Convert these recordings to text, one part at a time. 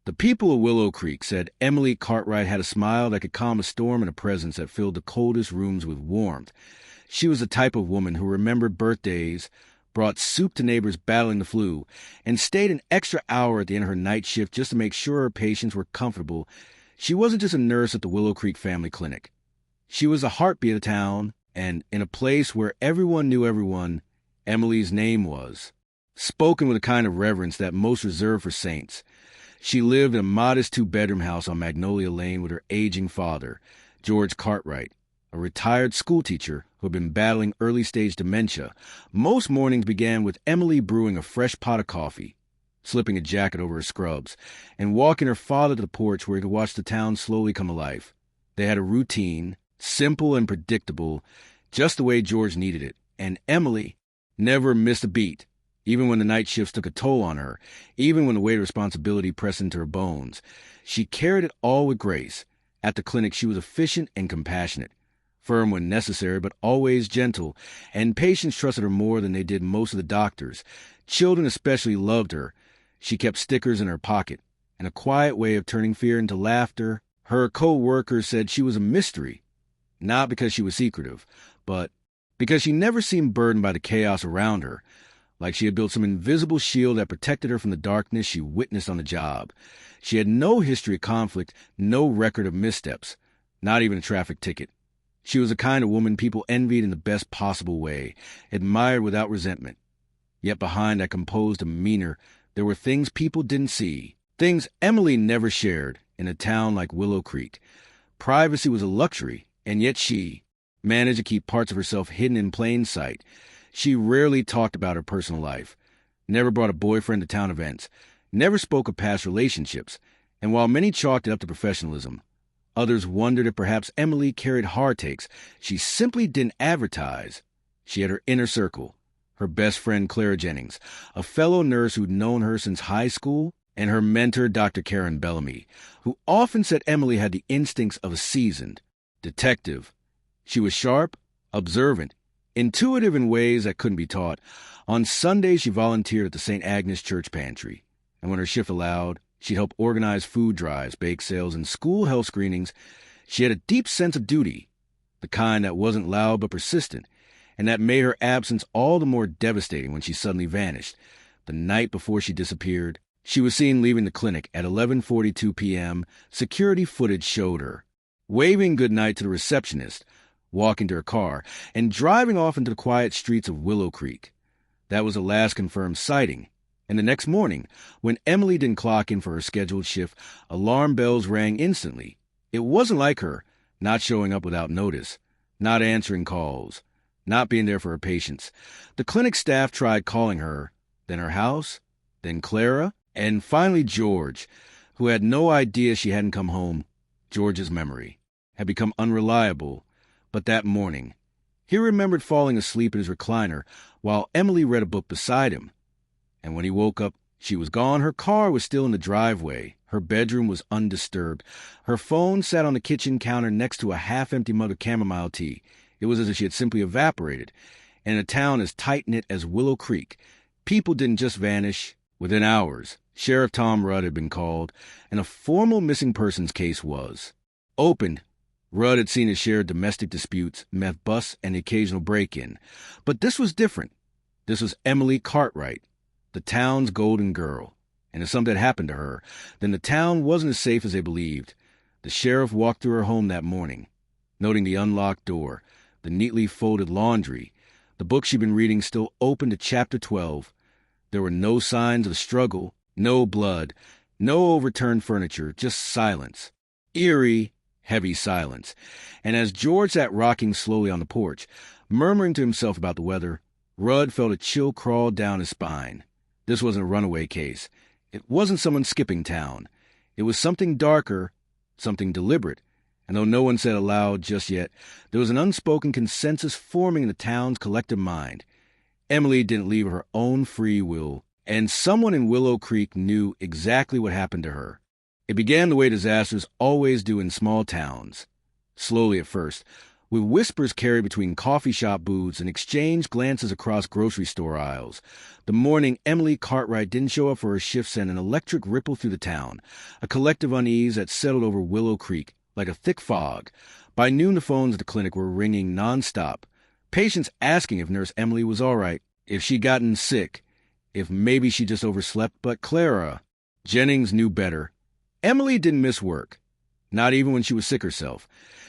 The people of Willow Creek said Emily Cartwright had a smile that could calm a storm and a presence that filled the coldest rooms with warmth. She was the type of woman who remembered birthdays, brought soup to neighbors battling the flu, and stayed an extra hour at the end of her night shift just to make sure her patients were comfortable. She wasn't just a nurse at the Willow Creek Family Clinic. She was the heartbeat of town, and in a place where everyone knew everyone, Emily's name was spoken with a kind of reverence that most reserved for saints. She lived in a modest two-bedroom house on Magnolia Lane with her aging father, George Cartwright, a retired schoolteacher who had been battling early-stage dementia. Most mornings began with Emily brewing a fresh pot of coffee, slipping a jacket over her scrubs, and walking her father to the porch where he could watch the town slowly come alive. They had a routine, simple and predictable, just the way George needed it, and Emily never missed a beat. Even when the night shifts took a toll on her, even when the weight of responsibility pressed into her bones, she carried it all with grace. At the clinic, she was efficient and compassionate, firm when necessary, but always gentle, and patients trusted her more than they did most of the doctors. Children especially loved her. She kept stickers in her pocket, and a quiet way of turning fear into laughter. Her co-workers said she was a mystery, not because she was secretive, but because she never seemed burdened by the chaos around her, like she had built some invisible shield that protected her from the darkness she witnessed on the job. She had no history of conflict, no record of missteps, not even a traffic ticket. She was the kind of woman people envied in the best possible way, admired without resentment. Yet behind that composed demeanor, there were things people didn't see, things Emily never shared in a town like Willow Creek. Privacy was a luxury, and yet she managed to keep parts of herself hidden in plain sight. She rarely talked about her personal life, never brought a boyfriend to town events, never spoke of past relationships, and while many chalked it up to professionalism, others wondered if perhaps Emily carried hard takes. She simply didn't advertise. She had her inner circle, her best friend Clara Jennings, a fellow nurse who'd known her since high school, and her mentor Dr. Karen Bellamy, who often said Emily had the instincts of a seasoned detective. She was sharp, observant, intuitive in ways that couldn't be taught. On Sundays, she volunteered at the St. Agnes Church Pantry, and when her shift allowed, she'd help organize food drives, bake sales, and school health screenings. She had a deep sense of duty, the kind that wasn't loud but persistent, and that made her absence all the more devastating when she suddenly vanished. The night before she disappeared, she was seen leaving the clinic at 11:42 p.m. Security footage showed her waving goodnight to the receptionist, walking to her car, and driving off into the quiet streets of Willow Creek. That was the last confirmed sighting. And the next morning, when Emily didn't clock in for her scheduled shift, alarm bells rang instantly. It wasn't like her, not showing up without notice, not answering calls, not being there for her patients. The clinic staff tried calling her, then her house, then Clara, and finally George, who had no idea she hadn't come home. George's memory had become unreliable. But that morning, he remembered falling asleep in his recliner while Emily read a book beside him. And when he woke up, she was gone. Her car was still in the driveway. Her bedroom was undisturbed. Her phone sat on the kitchen counter next to a half-empty mug of chamomile tea. It was as if she had simply evaporated. And in a town as tight-knit as Willow Creek, people didn't just vanish. Within hours, Sheriff Tom Rudd had been called, and a formal missing persons case was opened. Rudd had seen his share of domestic disputes, meth busts, and the occasional break-in. But this was different. This was Emily Cartwright, the town's golden girl. And if something had happened to her, then the town wasn't as safe as they believed. The sheriff walked through her home that morning, noting the unlocked door, the neatly folded laundry, the book she'd been reading still open to chapter 12. There were no signs of struggle, no blood, no overturned furniture, just silence. Eerie, heavy silence. And as George sat rocking slowly on the porch, murmuring to himself about the weather, Rudd felt a chill crawl down his spine. This wasn't a runaway case. It wasn't someone skipping town. It was something darker, something deliberate. And though no one said aloud just yet, there was an unspoken consensus forming in the town's collective mind. Emily didn't leave of her own free will, and someone in Willow Creek knew exactly what happened to her. It began the way disasters always do in small towns. Slowly at first, with whispers carried between coffee shop booths and exchanged glances across grocery store aisles. The morning Emily Cartwright didn't show up for her shift sent an electric ripple through the town, a collective unease that settled over Willow Creek like a thick fog. By noon, the phones at the clinic were ringing nonstop. Patients asking if Nurse Emily was all right, if she'd gotten sick, if maybe she just overslept. But Clara Jennings knew better. Emily didn't miss work, not even when she was sick herself.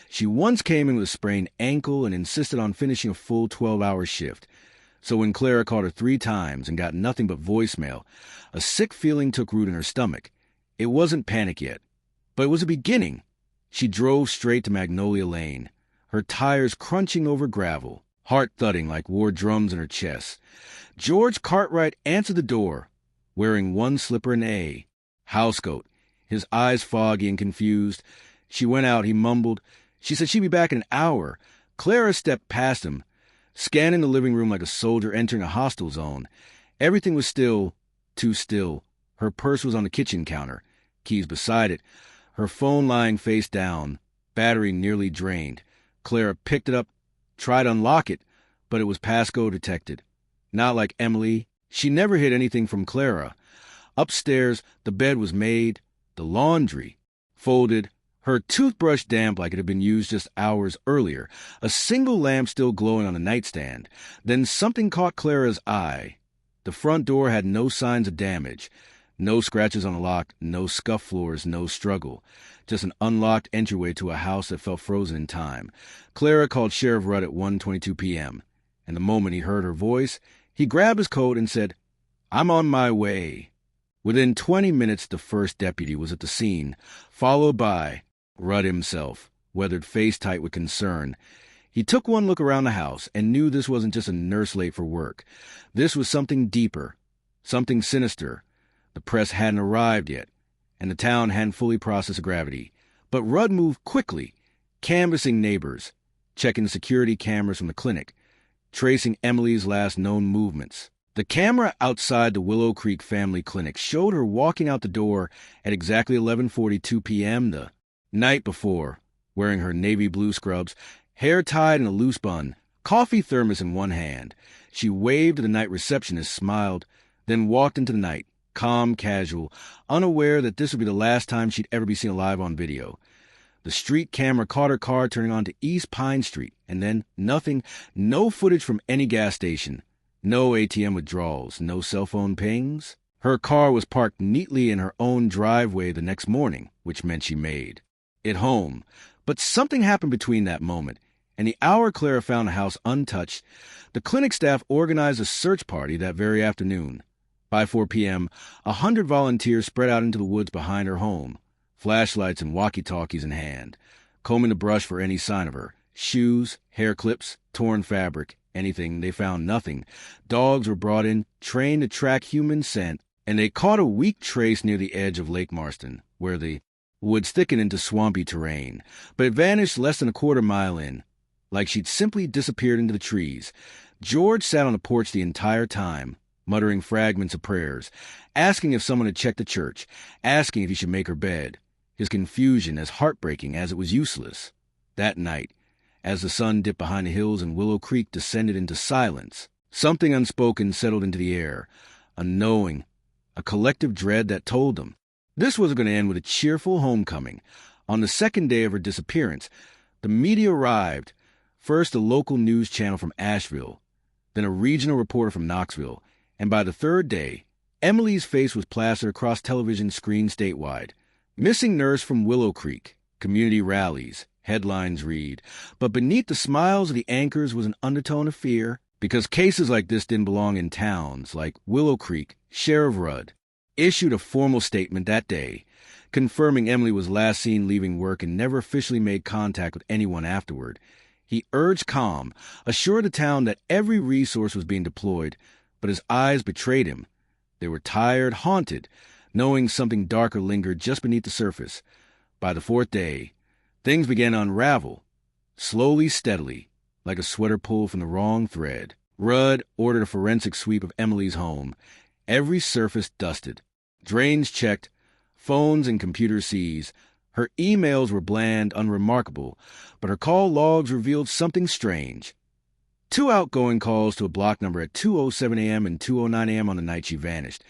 She once came in with a sprained ankle and insisted on finishing a full 12-hour shift. So when Clara called her 3 times and got nothing but voicemail, a sick feeling took root in her stomach. It wasn't panic yet, but it was a beginning. She drove straight to Magnolia Lane, her tires crunching over gravel, heart thudding like war drums in her chest. George Cartwright answered the door, wearing one slipper and a housecoat, his eyes foggy and confused. She went out, he mumbled. She said she'd be back in an hour. Clara stepped past him, scanning the living room like a soldier entering a hostile zone. Everything was still, too still. Her purse was on the kitchen counter, keys beside it, her phone lying face down, battery nearly drained. Clara picked it up, tried to unlock it, but it was passcode detected. Not like Emily. She never hid anything from Clara. Upstairs, the bed was made, the laundry folded, her toothbrush damp like it had been used just hours earlier, a single lamp still glowing on the nightstand. Then something caught Clara's eye. The front door had no signs of damage. No scratches on the lock, no scuff floors, no struggle. Just an unlocked entryway to a house that felt frozen in time. Clara called Sheriff Rudd at 1:22 p.m., and the moment he heard her voice, he grabbed his coat and said, "I'm on my way." Within 20 minutes, the first deputy was at the scene, followed by Rudd himself, weathered face tight with concern. He took one look around the house and knew this wasn't just a nurse late for work. This was something deeper, something sinister. The press hadn't arrived yet, and the town hadn't fully processed gravity. But Rudd moved quickly, canvassing neighbors, checking security cameras from the clinic, tracing Emily's last known movements. The camera outside the Willow Creek family clinic showed her walking out the door at exactly 11:42 p.m. the night before, wearing her navy blue scrubs, hair tied in a loose bun, coffee thermos in one hand. She waved to the night receptionist, smiled, then walked into the night, calm, casual, unaware that this would be the last time she'd ever be seen alive on video. The street camera caught her car turning onto East Pine Street, and then nothing, no footage from any gas station, no ATM withdrawals, no cell phone pings. Her car was parked neatly in her own driveway the next morning, which meant she made it home. But something happened between that moment and the hour Clara found the house untouched. The clinic staff organized a search party that very afternoon. By 4 p.m., 100 volunteers spread out into the woods behind her home, flashlights and walkie-talkies in hand, combing the brush for any sign of her. Shoes, hair clips, torn fabric, anything. They found nothing. Dogs were brought in, trained to track human scent, and they caught a weak trace near the edge of Lake Marston, where the woods thickened into swampy terrain. But it vanished less than a quarter mile in, like she'd simply disappeared into the trees. George sat on the porch the entire time, muttering fragments of prayers, asking if someone had checked the church, asking if he should make her bed, his confusion as heartbreaking as it was useless. That night, as the sun dipped behind the hills and Willow Creek descended into silence, something unspoken settled into the air, a knowing, a collective dread that told them this was going to end with a cheerful homecoming. On the second day of her disappearance, the media arrived, first a local news channel from Asheville, then a regional reporter from Knoxville, and by the third day, Emily's face was plastered across television screens statewide. Missing nurse from Willow Creek, community rallies, headlines read. But beneath the smiles of the anchors was an undertone of fear, because cases like this didn't belong in towns like Willow Creek. Sheriff Rudd issued a formal statement that day, confirming Emily was last seen leaving work and never officially made contact with anyone afterward. He urged calm, assured the town that every resource was being deployed, but his eyes betrayed him. They were tired, haunted, knowing something darker lingered just beneath the surface. By the fourth day, things began to unravel, slowly, steadily, like a sweater pulled from the wrong thread. Rudd ordered a forensic sweep of Emily's home, every surface dusted, drains checked, phones and computers seized, Her emails were bland, unremarkable, but her call logs revealed something strange. 2 outgoing calls to a block number at 2:07 a.m. and 2:09 a.m. on the night she vanished.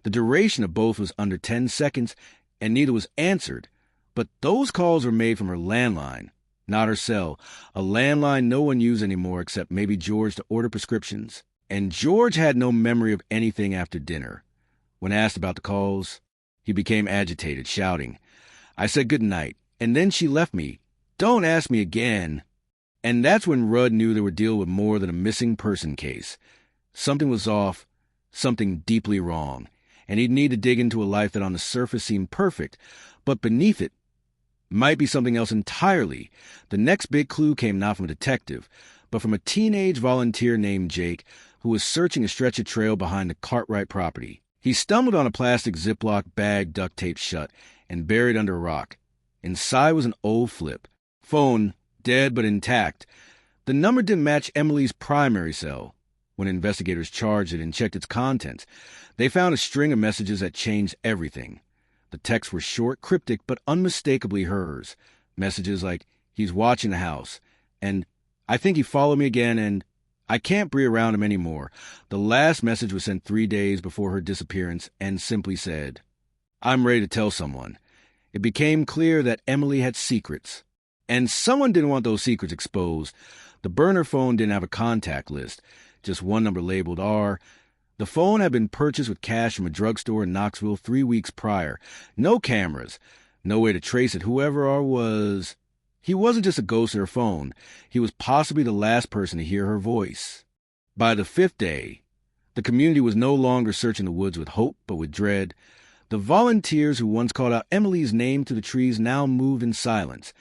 The duration of both was under 10 seconds, and neither was answered. But those calls were made from her landline, not her cell, a landline no one used anymore except maybe George to order prescriptions. And George had no memory of anything after dinner. When asked about the calls, he became agitated, shouting. I said good night, and then she left me. Don't ask me again. And that's when Rudd knew they were dealing with more than a missing person case. Something was off, something deeply wrong, and he'd need to dig into a life that on the surface seemed perfect, but beneath it might be something else entirely. The next big clue came not from a detective, but from a teenage volunteer named Jake who was searching a stretch of trail behind the Cartwright property. He stumbled on a plastic Ziploc bag duct taped shut and buried under a rock. Inside was an old flip phone, dead but intact. The number didn't match Emily's primary cell. When investigators charged it and checked its contents, they found a string of messages that changed everything. The texts were short, cryptic, but unmistakably hers. Messages like, he's watching the house, and I think he followed me again, and I can't be around him anymore. The last message was sent 3 days before her disappearance and simply said, I'm ready to tell someone. It became clear that Emily had secrets, and someone didn't want those secrets exposed. The burner phone didn't have a contact list, just one number labeled R. The phone had been purchased with cash from a drugstore in Knoxville 3 weeks prior. No cameras, no way to trace it. Whoever R was, he wasn't just a ghost of her phone. He was possibly the last person to hear her voice. By the 5th day, the community was no longer searching the woods with hope, but with dread. The volunteers who once called out Emily's name to the trees now moved in silence,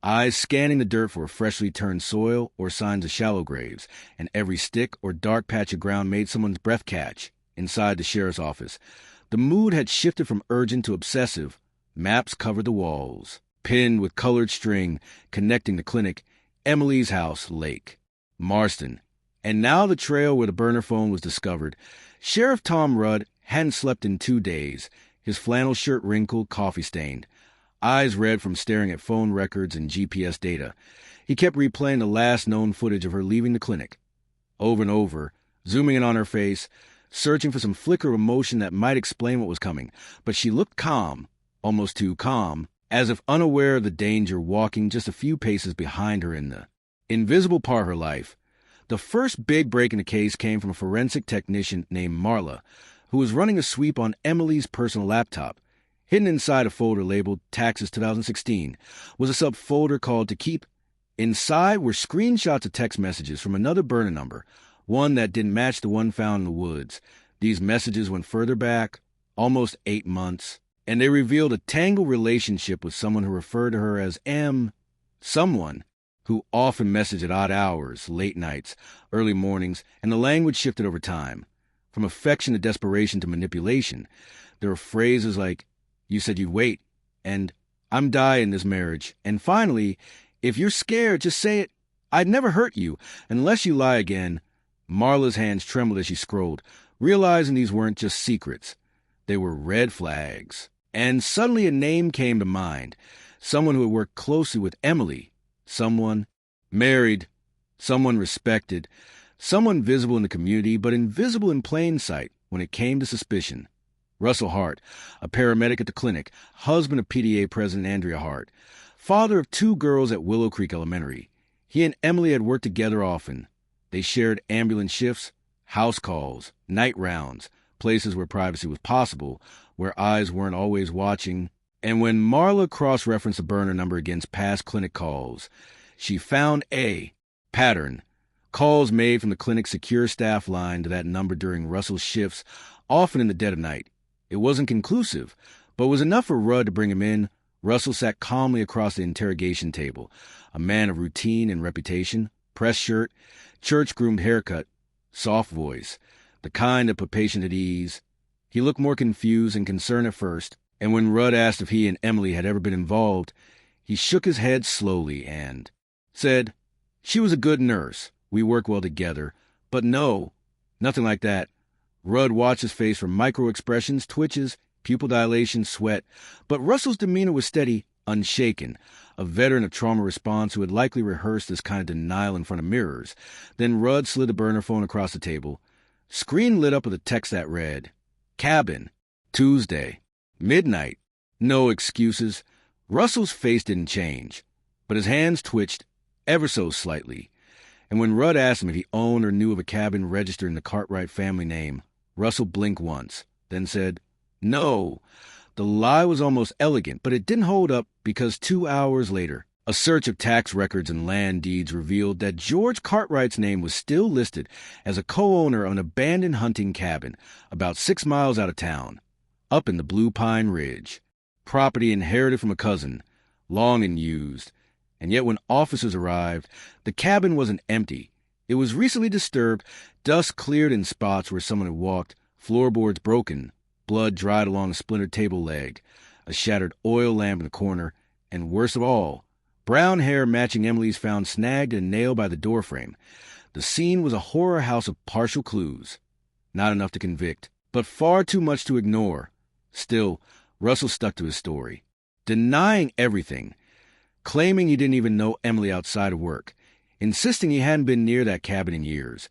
eyes scanning the dirt for freshly turned soil or signs of shallow graves, and every stick or dark patch of ground made someone's breath catch. Inside the sheriff's office, the mood had shifted from urgent to obsessive. Maps covered the walls, pinned with colored string, connecting the clinic, Emily's house, lake, Marston, and now the trail where the burner phone was discovered. Sheriff Tom Rudd hadn't slept in 2 days, his flannel shirt wrinkled, coffee-stained, eyes red from staring at phone records and GPS data. He kept replaying the last known footage of her leaving the clinic, over and over, zooming in on her face, searching for some flicker of emotion that might explain what was coming. But she looked calm, almost too calm, as if unaware of the danger walking just a few paces behind her in the invisible part of her life. The first big break in the case came from a forensic technician named Marla, who was running a sweep on Emily's personal laptop. Hidden inside a folder labeled Taxes 2016 was a subfolder called To Keep. Inside were screenshots of text messages from another burner number, one that didn't match the one found in the woods. These messages went further back, almost 8 months, and they revealed a tangled relationship with someone who referred to her as M. Someone who often messaged at odd hours, late nights, early mornings, and the language shifted over time. From affection to desperation to manipulation, there were phrases like, you said you'd wait, and I'm dying in this marriage, and finally, if you're scared, just say it. I'd never hurt you, unless you lie again. Marla's hands trembled as she scrolled, realizing these weren't just secrets. They were red flags. And suddenly a name came to mind, someone who had worked closely with Emily, someone married, someone respected, someone visible in the community, but invisible in plain sight when it came to suspicion. Russell Hart, a paramedic at the clinic, husband of PTA President Andrea Hart, father of 2 girls at Willow Creek Elementary. He and Emily had worked together often. They shared ambulance shifts, house calls, night rounds, places where privacy was possible, where eyes weren't always watching. And when Marla cross-referenced the burner number against past clinic calls, she found a pattern. Calls made from the clinic's secure staff line to that number during Russell's shifts, often in the dead of night. It wasn't conclusive, but was enough for Rudd to bring him in. Russell sat calmly across the interrogation table, a man of routine and reputation, press shirt, church-groomed haircut, soft voice, the kind that put patient at ease. He looked more confused and concerned at first, and when Rudd asked if he and Emily had ever been involved, he shook his head slowly and said, she was a good nurse. We work well together. But no, nothing like that. Rudd watched his face for micro-expressions, twitches, pupil dilation, sweat. But Russell's demeanor was steady. unshaken, a veteran of trauma response who had likely rehearsed this kind of denial in front of mirrors. Then Rudd slid the burner phone across the table. Screen lit up with a text that read, "Cabin, Tuesday, midnight, no excuses." Russell's face didn't change, but his hands twitched ever so slightly. And when Rudd asked him if he owned or knew of a cabin registered in the Cartwright family name, Russell blinked once, then said, "No." The lie was almost elegant, but it didn't hold up because 2 hours later, a search of tax records and land deeds revealed that George Cartwright's name was still listed as a co-owner of an abandoned hunting cabin about 6 miles out of town, up in the Blue Pine Ridge. Property inherited from a cousin, long unused. And yet when officers arrived, the cabin wasn't empty. It was recently disturbed, dust cleared in spots where someone had walked, floorboards broken, blood dried along a splintered table leg, a shattered oil lamp in the corner, and worst of all, brown hair matching Emily's found snagged and nailed by the doorframe. The scene was a horror house of partial clues. Not enough to convict, but far too much to ignore. Still, Russell stuck to his story, denying everything, claiming he didn't even know Emily outside of work, insisting he hadn't been near that cabin in years.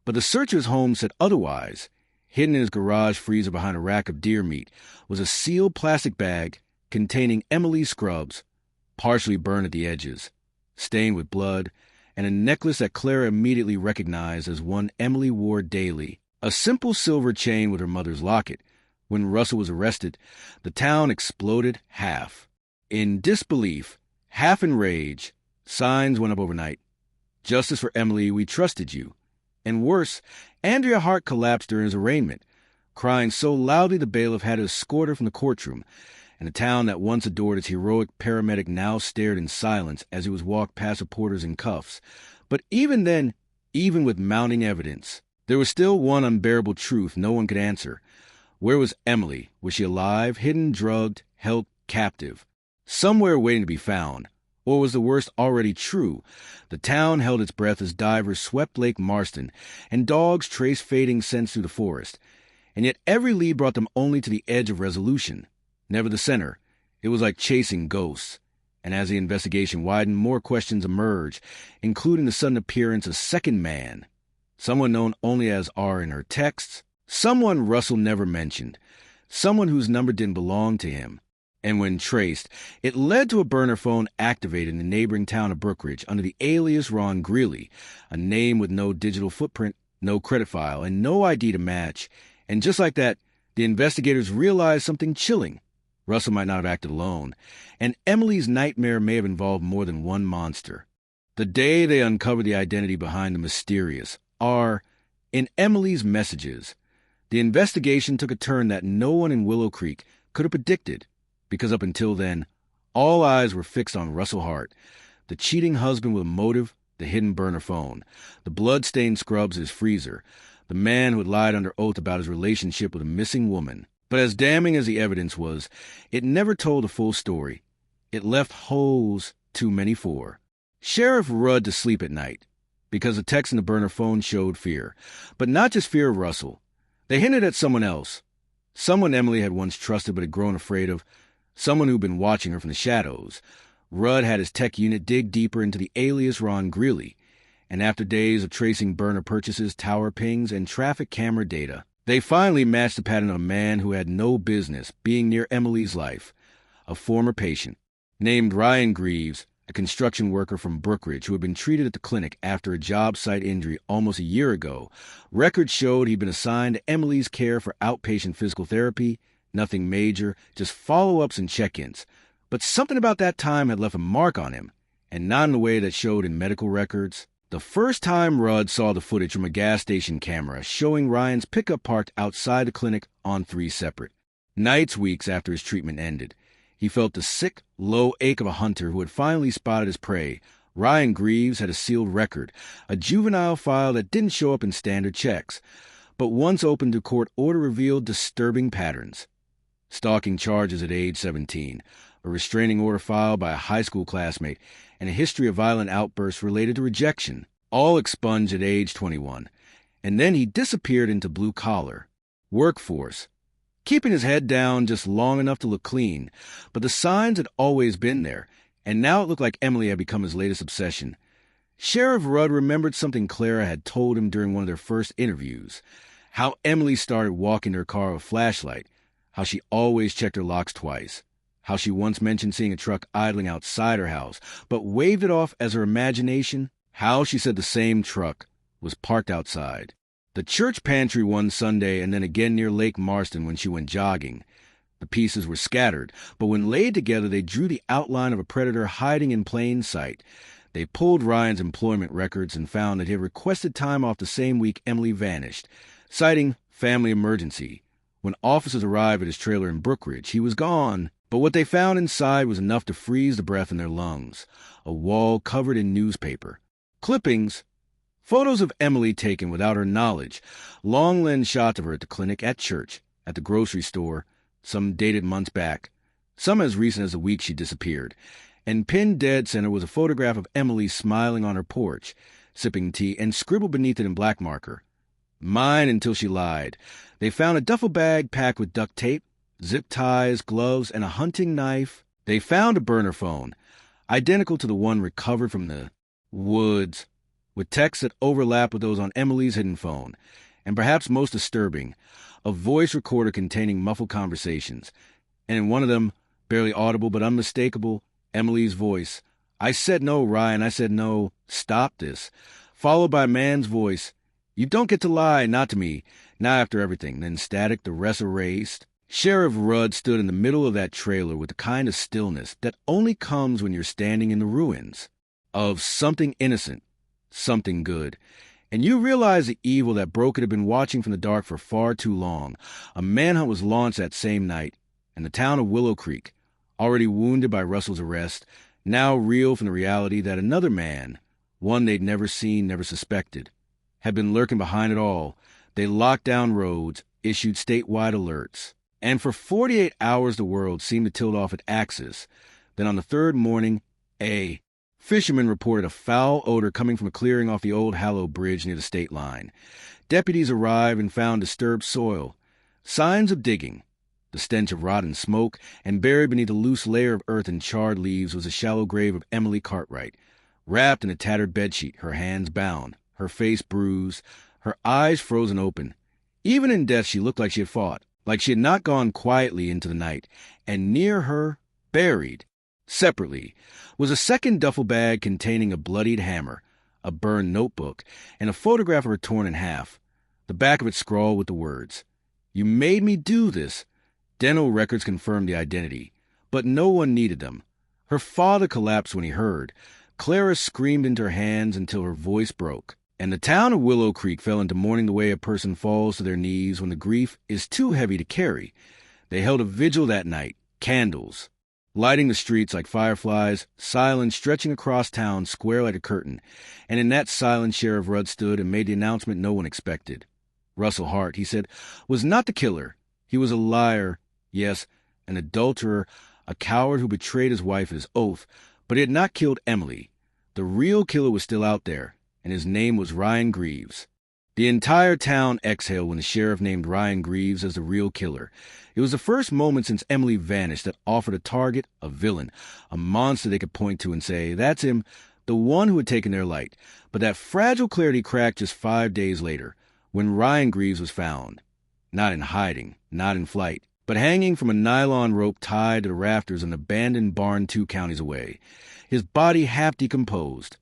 But the search of his home said otherwise. Hidden in his garage freezer behind a rack of deer meat was a sealed plastic bag containing Emily's scrubs, partially burned at the edges, stained with blood, and a necklace that Clara immediately recognized as one Emily wore daily, a simple silver chain with her mother's locket. When Russell was arrested, the town exploded half. In disbelief, half in rage, signs went up overnight. "Justice for Emily, we trusted you." And worse, Andrea Hart collapsed during his arraignment, crying so loudly the bailiff had to escort her from the courtroom, and the town that once adored its heroic paramedic now stared in silence as he was walked past reporters in cuffs. But even then, even with mounting evidence, there was still one unbearable truth no one could answer. Where was Emily? Was she alive, hidden, drugged, held captive? Somewhere waiting to be found. Or was the worst already true? The town held its breath as divers swept Lake Marston, and dogs traced fading scents through the forest. And yet every lead brought them only to the edge of resolution, never the center. It was like chasing ghosts. And as the investigation widened, more questions emerged, including the sudden appearance of a second man, someone known only as R in her texts, someone Russell never mentioned, someone whose number didn't belong to him. And when traced, it led to a burner phone activated in the neighboring town of Brookridge under the alias Ron Greeley, a name with no digital footprint, no credit file, and no ID to match. And just like that, the investigators realized something chilling. Russell might not have acted alone, and Emily's nightmare may have involved more than one monster. The day they uncovered the identity behind the mysterious R in Emily's messages, the investigation took a turn that no one in Willow Creek could have predicted. Because up until then, all eyes were fixed on Russell Hart, the cheating husband with a motive, the hidden burner phone, the blood-stained scrubs in his freezer, the man who had lied under oath about his relationship with a missing woman. But as damning as the evidence was, it never told the full story. It left holes too many for Sheriff Rudd to sleep at night, because the text in the burner phone showed fear. But not just fear of Russell. They hinted at someone else, someone Emily had once trusted but had grown afraid of, someone who'd been watching her from the shadows. Rudd had his tech unit dig deeper into the alias Ron Greeley, and after days of tracing burner purchases, tower pings, and traffic camera data, they finally matched the pattern of a man who had no business being near Emily's life, a former patient, named Ryan Greaves, a construction worker from Brookridge who had been treated at the clinic after a job site injury almost a year ago. Records showed he'd been assigned to Emily's care for outpatient physical therapy. Nothing major, just follow-ups and check-ins. But something about that time had left a mark on him, and not in the way that showed in medical records. The first time Rudd saw the footage from a gas station camera showing Ryan's pickup parked outside the clinic on 3 separate nights, weeks after his treatment ended. He felt the sick, low ache of a hunter who had finally spotted his prey. Ryan Greaves had a sealed record, a juvenile file that didn't show up in standard checks, but once opened to court order revealed disturbing patterns. Stalking charges at age 17, a restraining order filed by a high school classmate, and a history of violent outbursts related to rejection, all expunged at age 21. And then he disappeared into blue-collar, workforce, keeping his head down just long enough to look clean. But the signs had always been there, and now it looked like Emily had become his latest obsession. Sheriff Rudd remembered something Clara had told him during one of their first interviews. How Emily started walking to her car with a flashlight. How she always checked her locks twice. How she once mentioned seeing a truck idling outside her house, but waved it off as her imagination. How she said the same truck was parked outside the church pantry one Sunday, and then again near Lake Marston when she went jogging. The pieces were scattered, but when laid together they drew the outline of a predator hiding in plain sight. They pulled Ryan's employment records and found that he had requested time off the same week Emily vanished, citing family emergency. When officers arrived at his trailer in Brookridge, he was gone. But what they found inside was enough to freeze the breath in their lungs. A wall covered in newspaper. Clippings. Photos of Emily taken without her knowledge. Long lens shots of her at the clinic, at church, at the grocery store, some dated months back, some as recent as the week she disappeared. And pinned dead center was a photograph of Emily smiling on her porch, sipping tea, and scribbled beneath it in black marker. Mine until she lied. They found a duffel bag packed with duct tape, zip ties, gloves, and a hunting knife. They found a burner phone, identical to the one recovered from the woods, with texts that overlap with those on Emily's hidden phone. And perhaps most disturbing, a voice recorder containing muffled conversations. And in one of them, barely audible but unmistakable, Emily's voice. "I said no, Ryan, I said no. Stop this." Followed by a man's voice. "You don't get to lie, not to me. Not after everything." Then static, the rest erased. Sheriff Rudd stood in the middle of that trailer with the kind of stillness that only comes when you're standing in the ruins of something innocent, something good. And you realize the evil that Broken had been watching from the dark for far too long. A manhunt was launched that same night, and the town of Willow Creek, already wounded by Russell's arrest, now reeled from the reality that another man, one they'd never seen, never suspected, had been lurking behind it all. They locked down roads, issued statewide alerts. And for 48 hours the world seemed to tilt off its axis. Then on the third morning, a fisherman reported a foul odor coming from a clearing off the old Hallow Bridge near the state line. Deputies arrived and found disturbed soil, signs of digging, the stench of rotten smoke, and buried beneath a loose layer of earth and charred leaves was a shallow grave of Emily Cartwright, wrapped in a tattered bedsheet, her hands bound, her face bruised, her eyes frozen open. Even in death she looked like she had fought, like she had not gone quietly into the night. And near her, buried, separately, was a second duffel bag containing a bloodied hammer, a burned notebook, and a photograph of her torn in half, the back of it scrawled with the words, "You made me do this." Dental records confirmed the identity, but no one needed them. Her father collapsed when he heard. Clara screamed into her hands until her voice broke. And the town of Willow Creek fell into mourning the way a person falls to their knees when the grief is too heavy to carry. They held a vigil that night, candles, lighting the streets like fireflies, silence stretching across town square like a curtain. And in that silence Sheriff Rudd stood and made the announcement no one expected. Russell Hart, he said, was not the killer. He was a liar, yes, an adulterer, a coward who betrayed his wife at his oath, but he had not killed Emily. The real killer was still out there, and his name was Ryan Greaves. The entire town exhaled when the sheriff named Ryan Greaves as the real killer. It was the first moment since Emily vanished that offered a target, a villain, a monster they could point to and say, "That's him, the one who had taken their light." But that fragile clarity cracked just 5 days later, when Ryan Greaves was found. Not in hiding, not in flight, but hanging from a nylon rope tied to the rafters in an abandoned barn 2 counties away. His body half decomposed,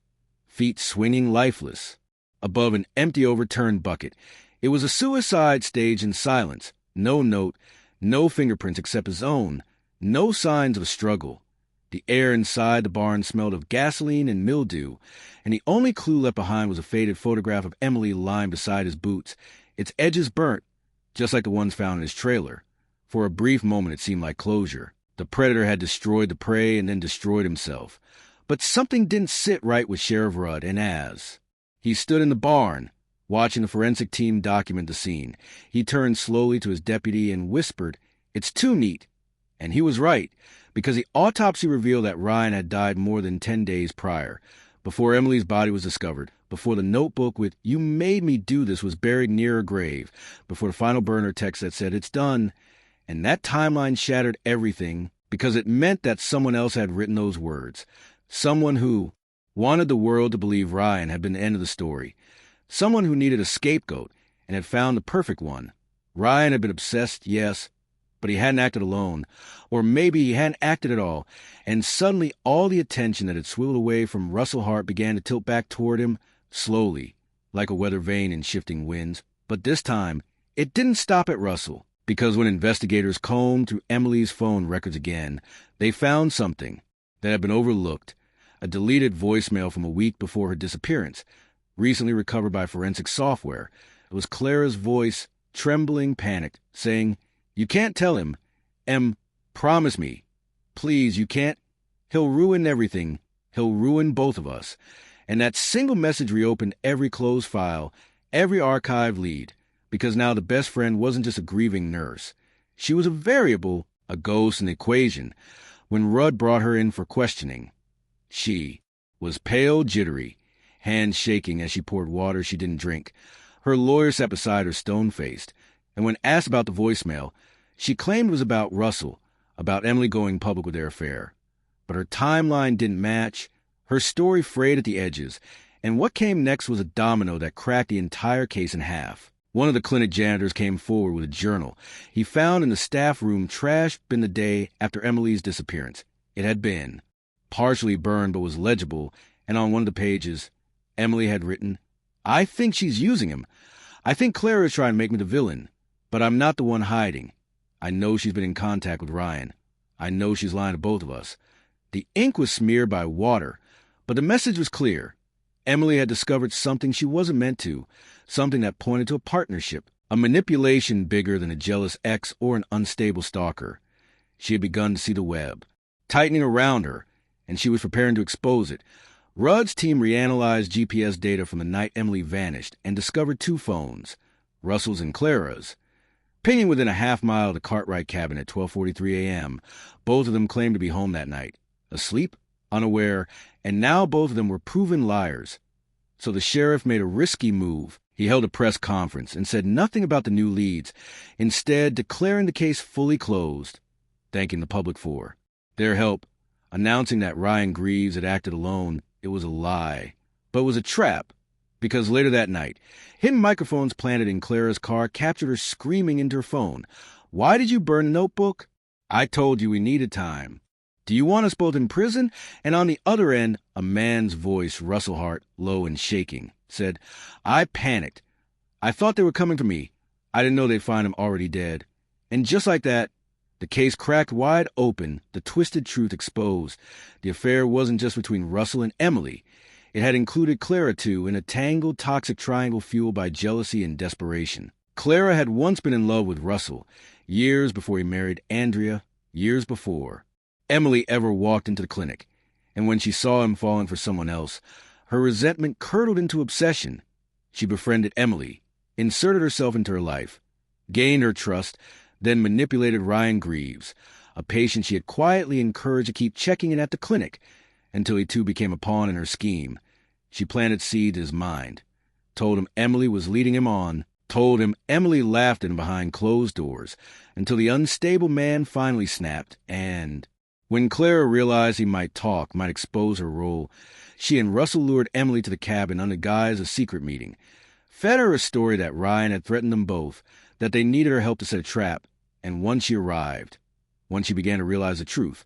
feet swinging lifeless, above an empty overturned bucket. It was a suicide staged in silence. No note, no fingerprints except his own, no signs of a struggle. The air inside the barn smelled of gasoline and mildew, and the only clue left behind was a faded photograph of Emily lying beside his boots, its edges burnt, just like the ones found in his trailer. For a brief moment it seemed like closure. The predator had destroyed the prey and then destroyed himself. But something didn't sit right with Sheriff Rudd, and as he stood in the barn, watching the forensic team document the scene, he turned slowly to his deputy and whispered, "It's too neat." And he was right, because the autopsy revealed that Ryan had died more than 10 days prior, before Emily's body was discovered, before the notebook with "You made me do this" was buried near her grave, before the final burner text that said, "It's done." And that timeline shattered everything because it meant that someone else had written those words. Someone who wanted the world to believe Ryan had been the end of the story. Someone who needed a scapegoat and had found the perfect one. Ryan had been obsessed, yes, but he hadn't acted alone. Or maybe he hadn't acted at all. And suddenly all the attention that had swiveled away from Russell Hart began to tilt back toward him, slowly, like a weather vane in shifting winds. But this time, it didn't stop at Russell, because when investigators combed through Emily's phone records again, they found something that had been overlooked, a deleted voicemail from a week before her disappearance, recently recovered by forensic software. It was Clara's voice, trembling, panicked, saying, "You can't tell him. Promise me. Please, you can't. He'll ruin everything. He'll ruin both of us." And that single message reopened every closed file, every archive lead, because now the best friend wasn't just a grieving nurse. She was a variable, a ghost in the equation. When Rudd brought her in for questioning, she was pale, jittery, hands shaking as she poured water she didn't drink. Her lawyer sat beside her, stone-faced, and when asked about the voicemail, she claimed it was about Russell, about Emily going public with their affair. But her timeline didn't match. Her story frayed at the edges, and what came next was a domino that cracked the entire case in half. One of the clinic janitors came forward with a journal he found in the staff room trash bin the day after Emily's disappearance. It had been partially burned but was legible, and on one of the pages, Emily had written, "I think she's using him. I think Clara is trying to make me the villain, but I'm not the one hiding. I know she's been in contact with Ryan. I know she's lying to both of us." The ink was smeared by water, but the message was clear. Emily had discovered something she wasn't meant to, something that pointed to a partnership, a manipulation bigger than a jealous ex or an unstable stalker. She had begun to see the web, tightening around her, and she was preparing to expose it. Rudd's team reanalyzed GPS data from the night Emily vanished and discovered 2 phones, Russell's and Clara's, pinging within a half-mile of the Cartwright cabin at 12:43 a.m. Both of them claimed to be home that night, asleep, unaware, and now both of them were proven liars. So the sheriff made a risky move. He held a press conference and said nothing about the new leads, instead declaring the case fully closed, thanking the public for their help, announcing that Ryan Greaves had acted alone. It was a lie, but it was a trap, because later that night, hidden microphones planted in Clara's car captured her screaming into her phone. "Why did you burn the notebook? I told you we needed time. Do you want us both in prison?" And on the other end, a man's voice, Russell Hart, low and shaking, said, "I panicked. I thought they were coming for me. I didn't know they'd find him already dead." And just like that, the case cracked wide open, the twisted truth exposed. The affair wasn't just between Russell and Emily. It had included Clara, too, in a tangled, toxic triangle fueled by jealousy and desperation. Clara had once been in love with Russell, years before he married Andrea, years before Emily ever walked into the clinic, and when she saw him falling for someone else, her resentment curdled into obsession. She befriended Emily, inserted herself into her life, gained her trust, then manipulated Ryan Greaves, a patient she had quietly encouraged to keep checking in at the clinic, until he too became a pawn in her scheme. She planted seeds in his mind, told him Emily was leading him on, told him Emily laughed at him behind closed doors, until the unstable man finally snapped, and when Clara realized he might talk, might expose her role, she and Russell lured Emily to the cabin under guise of secret meeting, fed her a story that Ryan had threatened them both, that they needed her help to set a trap, and once she arrived, once she began to realize the truth,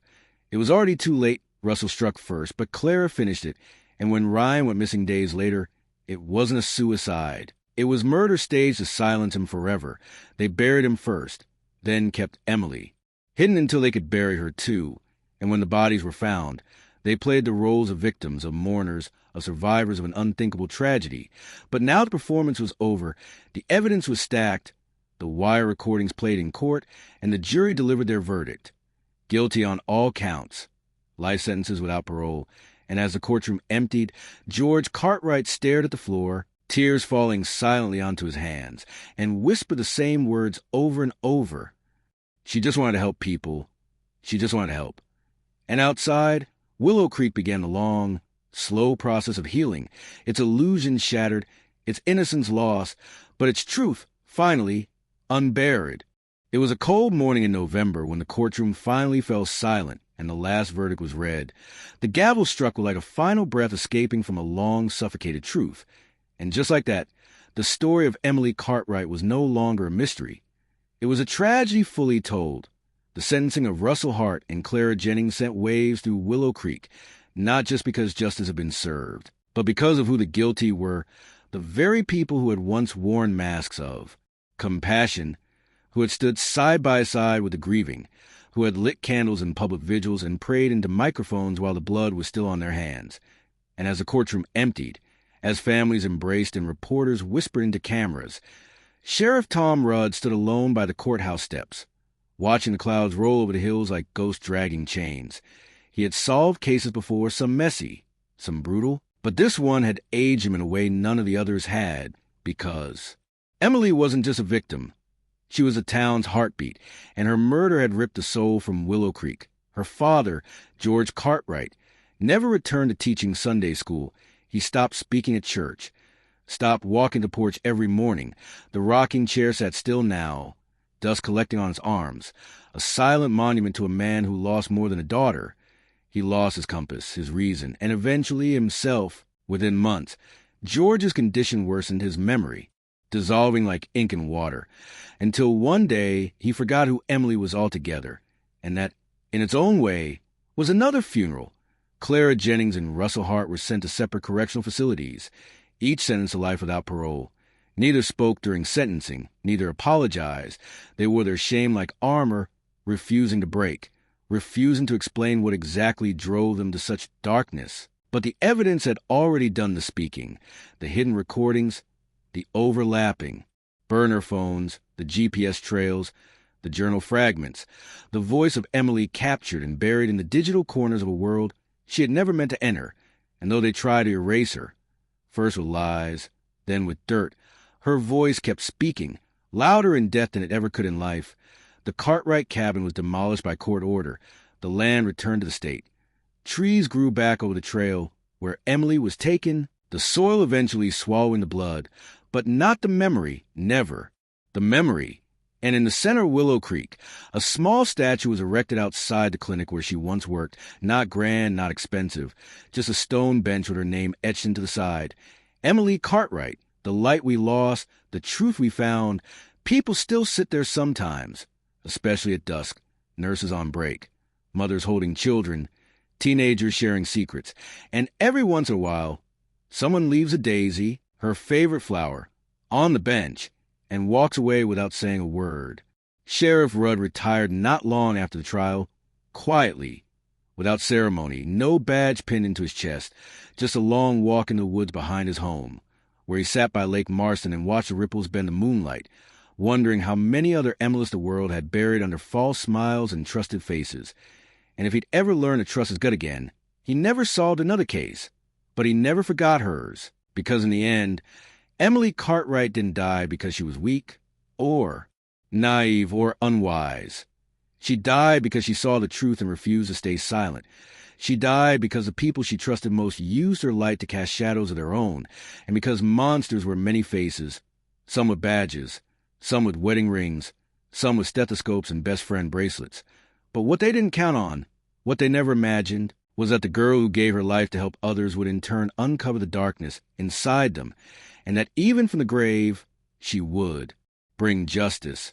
it was already too late. Russell struck first, but Clara finished it, and when Ryan went missing days later, it wasn't a suicide. It was murder staged to silence him forever. They buried him first, then kept Emily hidden until they could bury her too. And when the bodies were found, they played the roles of victims, of mourners, of survivors of an unthinkable tragedy. But now the performance was over. The evidence was stacked, the wire recordings played in court, and the jury delivered their verdict. Guilty on all counts. Life sentences without parole. And as the courtroom emptied, George Cartwright stared at the floor, tears falling silently onto his hands, and whispered the same words over and over. She just wanted to help people. She just wanted to help. And outside, Willow Creek began the long, slow process of healing, its illusions shattered, its innocence lost, but its truth, finally, unburied. It was a cold morning in November when the courtroom finally fell silent and the last verdict was read. The gavel struck with like a final breath escaping from a long, suffocated truth. And just like that, the story of Emily Cartwright was no longer a mystery. It was a tragedy fully told. The sentencing of Russell Hart and Clara Jennings sent waves through Willow Creek, not just because justice had been served, but because of who the guilty were, the very people who had once worn masks of compassion, who had stood side by side with the grieving, who had lit candles in public vigils and prayed into microphones while the blood was still on their hands. And as the courtroom emptied, as families embraced and reporters whispered into cameras, Sheriff Tom Rudd stood alone by the courthouse steps, watching the clouds roll over the hills like ghosts dragging chains. He had solved cases before, some messy, some brutal, but this one had aged him in a way none of the others had, because Emily wasn't just a victim. She was the town's heartbeat, and her murder had ripped the soul from Willow Creek. Her father, George Cartwright, never returned to teaching Sunday school. He stopped speaking at church, stopped walking the porch every morning. The rocking chair sat still now, dust collecting on his arms, a silent monument to a man who lost more than a daughter. He lost his compass, his reason, and eventually himself within months. George's condition worsened, his memory dissolving like ink in water, until one day he forgot who Emily was altogether, and that, in its own way, was another funeral. Clara Jennings and Russell Hart were sent to separate correctional facilities, each sentenced to life without parole. Neither spoke during sentencing, neither apologized. They wore their shame like armor, refusing to break, refusing to explain what exactly drove them to such darkness. But the evidence had already done the speaking. The hidden recordings, the overlapping burner phones, the GPS trails, the journal fragments, the voice of Emily captured and buried in the digital corners of a world she had never meant to enter. And though they tried to erase her, first with lies, then with dirt, her voice kept speaking, louder in death than it ever could in life. The Cartwright cabin was demolished by court order. The land returned to the state. Trees grew back over the trail where Emily was taken, the soil eventually swallowing the blood, but not the memory, never. The memory. And in the center of Willow Creek, a small statue was erected outside the clinic where she once worked, not grand, not expensive, just a stone bench with her name etched into the side. Emily Cartwright, the light we lost, the truth we found. People still sit there sometimes, especially at dusk, nurses on break, mothers holding children, teenagers sharing secrets, and every once in a while, someone leaves a daisy, her favorite flower, on the bench, and walks away without saying a word. Sheriff Rudd retired not long after the trial, quietly, without ceremony, no badge pinned into his chest, just a long walk in the woods behind his home, where he sat by Lake Marston and watched the ripples bend the moonlight, wondering how many other Emilys the world had buried under false smiles and trusted faces. And if he'd ever learned to trust his gut again, he never solved another case, but he never forgot hers. Because in the end, Emily Cartwright didn't die because she was weak, or naive, or unwise. She died because she saw the truth and refused to stay silent. She died because the people she trusted most used her light to cast shadows of their own, and because monsters were many faces, some with badges, some with wedding rings, some with stethoscopes and best friend bracelets. But what they didn't count on, what they never imagined, was that the girl who gave her life to help others would in turn uncover the darkness inside them, and that even from the grave, she would bring justice.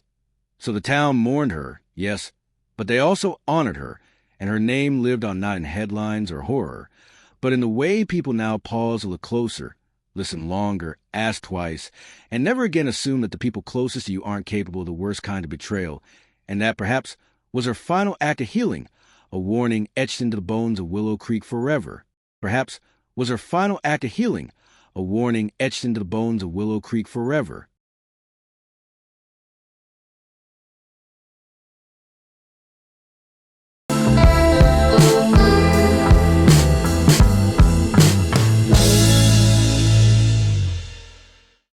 So the town mourned her, yes, but they also honored her, and her name lived on not in headlines or horror, but in the way people now pause to look closer, listen longer, ask twice, and never again assume that the people closest to you aren't capable of the worst kind of betrayal, and that perhaps was her final act of healing, a warning etched into the bones of Willow Creek forever. Perhaps was her final act of healing, a warning etched into the bones of Willow Creek forever.